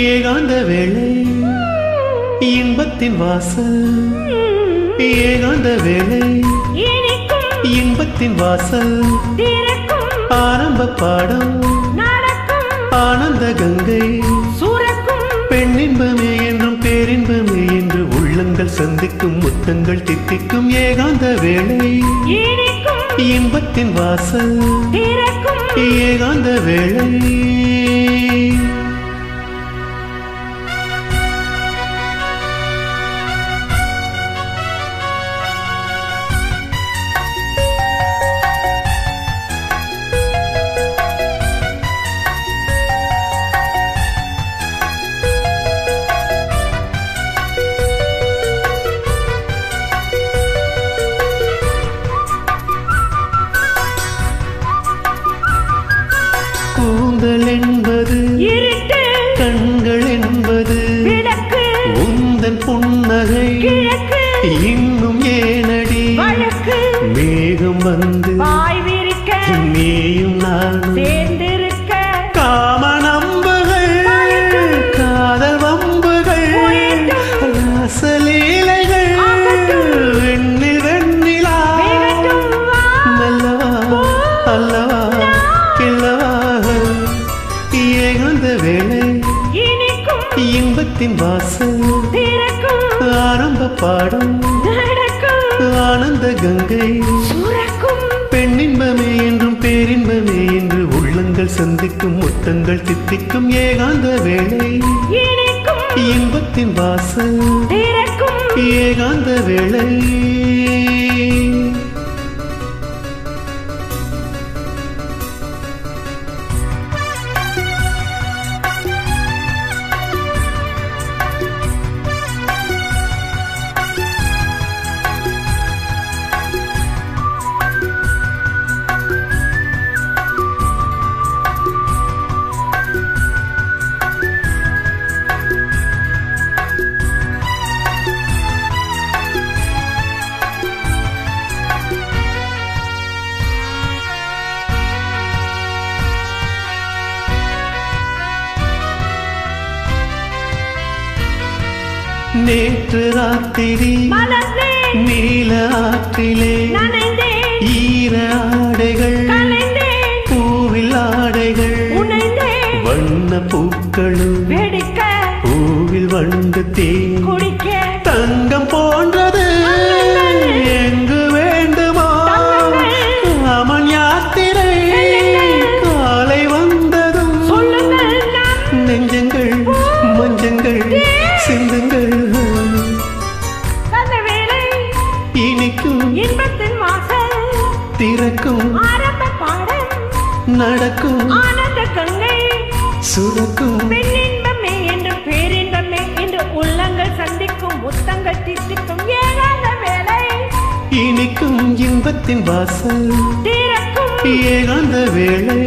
ஏகாந்த வேளை இன்பத்தின் வாசல், ஏகாந்த வேளை இன்பத்தின் வாசல், ஆரம்ப பாடம் ஆனந்த கங்கை, பெண்ணின்பமே என்றும் பேரின்பமே என்று உள்ளங்கள் சந்திக்கும் முத்தங்கள் தித்திக்கும் ஏகாந்த வேளை இன்பத்தின் வாசல், ஏகாந்த வேளை. கூந்தல் என்பது கண்கள் என்பது உந்தன் புன்னகை இன்னும் ஏனடி மேகம் வந்து நீயும் நானும் காம நம்புகள் காதல் வம்புகள் ராசலீலைகள் வெண்ணில் வெண்ணிலா நல்லவா அல்லவா கிழவா ஏகாந்த வேளை இன்பத்தின் வாசல், ஆரம்ப பாடம் ஆனந்த கங்கை, பெண்ணின்பமே என்றும் பேரின்பமே என்று உள்ளங்கள் சந்திக்கும் முத்தங்கள் தித்திக்கும் ஏகாந்த வேளை இன்பத்தின் வாசல், ஏகாந்த வேளை. நேற்று ராத்திரி நீல ஆற்றிலே ஈர ஆடைகள் பூவில் ஆடைகள் வண்ண பூக்களும் பூவில் வண்டு தேன் தங்கம் போன்றது எங்கு வேண்டுமோ ராமன் யாத்திரை காலை வந்ததும் நெஞ்சங்கள் மஞ்சங்கள் சிந்துங்கள் இனிக்கும் இன்பத்தின் வாசல் திறக்கும் ஆரம்ப பாடம் நடக்கும் ஆனந்த கங்கை சுரக்கும் பெண்ணின்பமே என்று பேரின்பமே என்று உள்ளங்கள் சந்திக்கும் முத்தங்கள் தித்திக்கும் ஏகாந்த வேளை இனிக்கும் இன்பத்தின் வாசல் திறக்கும் ஏகாந்த வேளை.